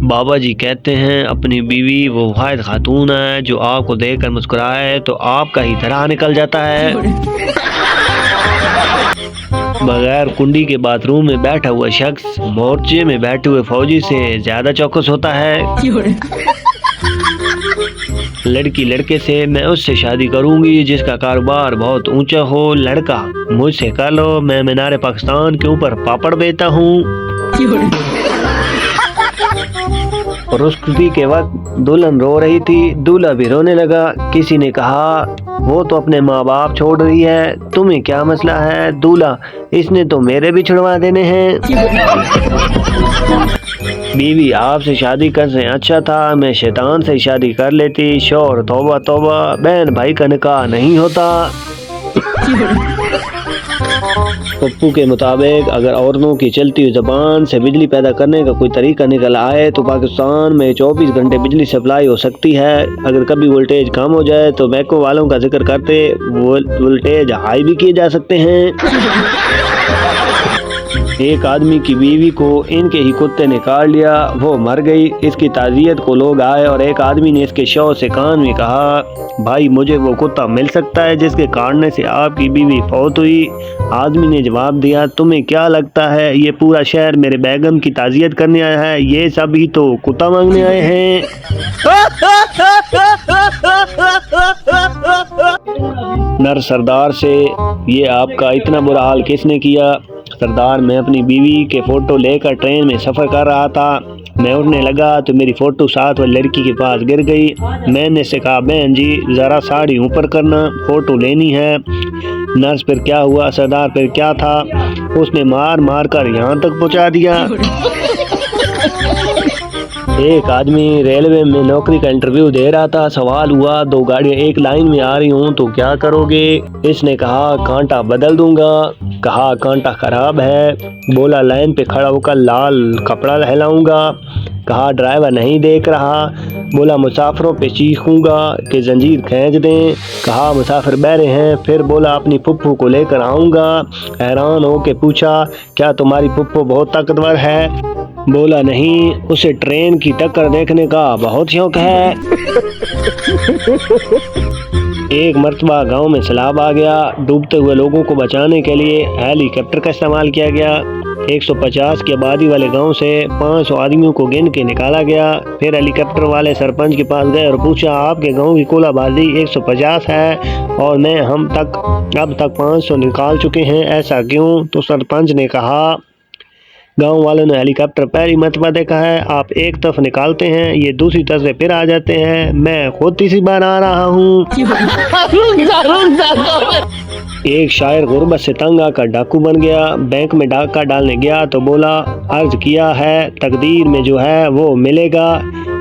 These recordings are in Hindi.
बाबा जी कहते हैं अपनी बीवी वो वाहिद खातून है जो आपको देखकर मुस्कुराए तो आपका ही तरह निकल जाता है। बगैर कुंडी के बाथरूम में बैठा हुआ शख्स मोर्चे में बैठे हुए फौजी से ज्यादा चौकस होता है। लड़की लड़के से मैं उससे शादी करूंगी जिसका कारोबार बहुत ऊंचा हो। लड़का मुझसे कह लो, मैं मीनार पाकिस्तान के ऊपर पापड़ बेचता हूँ। रुस्ती के वक्त दुल्हन रो रही थी, दूल्हा भी रोने लगा। किसी ने कहा वो तो अपने माँ बाप छोड़ रही है, तुम्हें क्या मसला है? दूल्हा, इसने तो मेरे भी छुड़वा देने हैं। बीवी आपसे शादी कर से अच्छा था मैं शैतान से शादी कर लेती। शौहर, तौबा तौबा, बहन भाई का निकाह नहीं होता। पप्पू के मुताबिक अगर औरतों की चलती हुई जबान से बिजली पैदा करने का कोई तरीका निकल आए तो पाकिस्तान में 24 घंटे बिजली सप्लाई हो सकती है। अगर कभी वोल्टेज कम हो जाए तो मैको वालों का जिक्र करते वोल्टेज हाई भी किए जा सकते हैं। एक आदमी की बीवी को इनके ही कुत्ते ने काट लिया, वो मर गई। इसकी ताज़ियत को लोग आए और एक आदमी ने इसके शौहर से कान में कहा, भाई मुझे वो कुत्ता मिल सकता है जिसके काटने से आपकी बीवी फौत हुई? आदमी ने जवाब दिया, तुम्हें क्या लगता है ये पूरा शहर मेरे बेगम की ताज़ियत करने आया है? ये सभी तो कुत्ता मांगने आए हैं। नर सरदार से, ये आपका इतना बुरा हाल किसने किया? सरदार, मैं अपनी बीवी के फोटो लेकर ट्रेन में सफ़र कर रहा था। मैं उठने लगा तो मेरी फ़ोटो साथ वाली लड़की के पास गिर गई। मैंने से कहा, बहन जी ज़रा साड़ी ऊपर करना, फ़ोटो लेनी है। नर्स, फिर क्या हुआ? सरदार, फिर क्या था? उसने मार मार कर यहाँ तक पहुँचा दिया। एक आदमी रेलवे में नौकरी का इंटरव्यू दे रहा था। सवाल हुआ, 2 गाड़ियाँ एक लाइन में आ रही हूँ तो क्या करोगे? इसने कहा, कांटा बदल दूंगा। कहा, कांटा खराब है। बोला, लाइन पे खड़ा होकर लाल कपड़ा लहलाऊंगा। कहा, ड्राइवर नहीं देख रहा। बोला, मुसाफिरों पे चीखूंगा कि जंजीर खींच दें। कहा, मुसाफिर बहरे हैं। फिर बोला, अपनी पुप्पू को लेकर आऊंगा। हैरान हो के पूछा, क्या तुम्हारी पुप्पू बहुत ताकतवर है? बोला, नहीं, उसे ट्रेन की टक्कर देखने का बहुत शौक है। एक मर्तबा गांव में सैलाब आ गया। डूबते हुए लोगों को बचाने के लिए हेलीकॉप्टर का इस्तेमाल किया गया। 150 की आबादी वाले गांव से 500 आदमियों को गिन के निकाला गया। फिर हेलीकॉप्टर वाले सरपंच के पास गए और पूछा, आपके गांव की कुल आबादी 150 है और अब तक 500 निकाल चुके हैं, ऐसा क्यों? तो सरपंच ने कहा, गांव वालों ने हेलीकॉप्टर पहली मर्तबा देखा है। आप एक तरफ निकालते हैं, ये दूसरी तरफ से फिर आ जाते हैं। मैं खुद तीसरी बार आ रहा हूँ। एक शायर गुर्बत से तंग आकर डाकू बन गया। बैंक में डाका डालने गया तो बोला, अर्ज किया है तकदीर में जो है वो मिलेगा।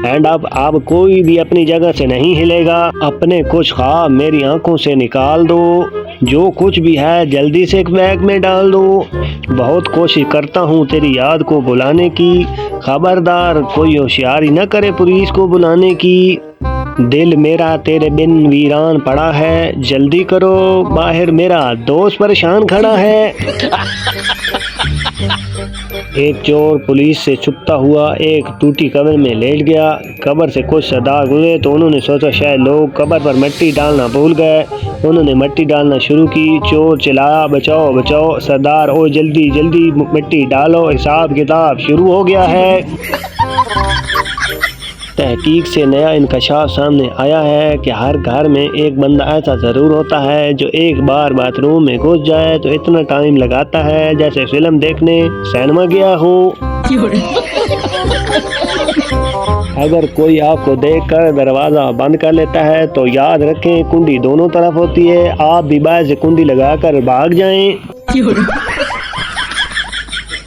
एंड अब कोई भी अपनी जगह से नहीं हिलेगा। अपने कुछ ख्वाब मेरी आंखों से निकाल दो। जो कुछ भी है जल्दी से एक बैग में डाल दो। बहुत कोशिश करता हूँ तेरी याद को बुलाने की। खबरदार कोई होशियारी न करे पुलिस को बुलाने की। दिल मेरा तेरे बिन वीरान पड़ा है। जल्दी करो, बाहर मेरा दोस्त परेशान खड़ा है। एक चोर पुलिस से छुपता हुआ एक टूटी कब्र में लेट गया। कब्र से कुछ सरदार गुजरे तो उन्होंने सोचा शायद लोग कब्र पर मिट्टी डालना भूल गए। उन्होंने मिट्टी डालना शुरू की। चोर चिल्लाया, बचाओ बचाओ। सरदार, ओ जल्दी जल्दी मिट्टी डालो, हिसाब किताब शुरू हो गया है। तहकीक से नया इंकशाफ सामने आया है कि हर घर में एक बंदा ऐसा ज़रूर होता है जो एक बार बाथरूम में घुस जाए तो इतना टाइम लगाता है जैसे फिल्म देखने सिनेमा गया हो। अगर कोई आपको देखकर दरवाज़ा बंद कर लेता है तो याद रखें कुंडी दोनों तरफ होती है। आप भी बाहर से कुंडी लगाकर भाग जाएं।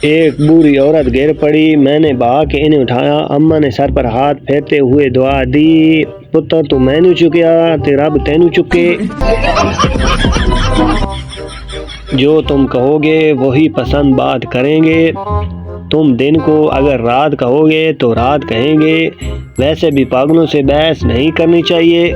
एक बूढ़ी औरत गिर पड़ी। मैंने भाग के इन्हें उठाया। अम्मा ने सर पर हाथ फेरते हुए दुआ दी, पुत्र तू मैनू चुकिया ते रब तेनू चुके। जो तुम कहोगे वही पसंद बात करेंगे। तुम दिन को अगर रात कहोगे तो रात कहेंगे। वैसे भी पागलों से बहस नहीं करनी चाहिए।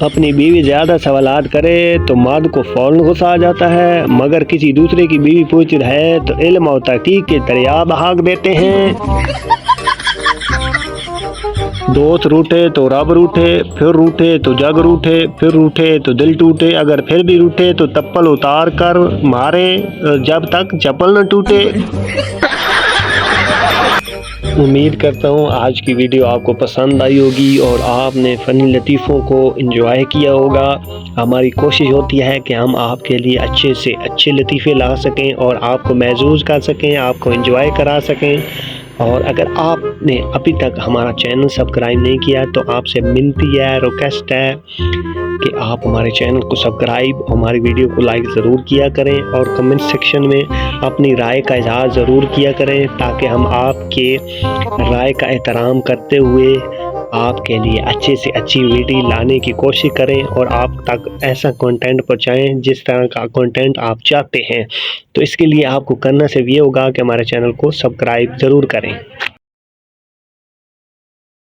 अपनी बीवी ज़्यादा सवालात करे तो मर्द को फ़ौरन गुस्सा आ जाता है, मगर किसी दूसरे की बीवी पूछ है तो इल्म और तहकीक के दरिया बहाक देते हैं। दोस्त रूठे तो रब रूठे, फिर रूठे तो जग रूठे, फिर रूठे तो दिल टूटे, अगर फिर भी रूठे तो चप्पल उतार कर मारे जब तक चप्पल न टूटे। उम्मीद करता हूँ आज की वीडियो आपको पसंद आई होगी और आपने फ़नी लतीफ़ों को एंजॉय किया होगा। हमारी कोशिश होती है कि हम आपके लिए अच्छे से अच्छे लतीफ़े ला सकें और आपको महसूस कर सकें, आपको एंजॉय करा सकें। और अगर आपने अभी तक हमारा चैनल सब्सक्राइब नहीं किया तो आपसे विनती है, रिक्वेस्ट है कि आप हमारे चैनल को सब्सक्राइब और हमारी वीडियो को लाइक ज़रूर किया करें और कमेंट सेक्शन में अपनी राय का इज़हार ज़रूर किया करें, ताकि हम आपके राय का एहतराम करते हुए आपके लिए अच्छे से अच्छी वीडियो लाने की कोशिश करें और आप तक ऐसा कंटेंट पहुंचाएं जिस तरह का कंटेंट आप चाहते हैं। तो इसके लिए आपको करना सिर्फ ये होगा कि हमारे चैनल को सब्सक्राइब ज़रूर करें।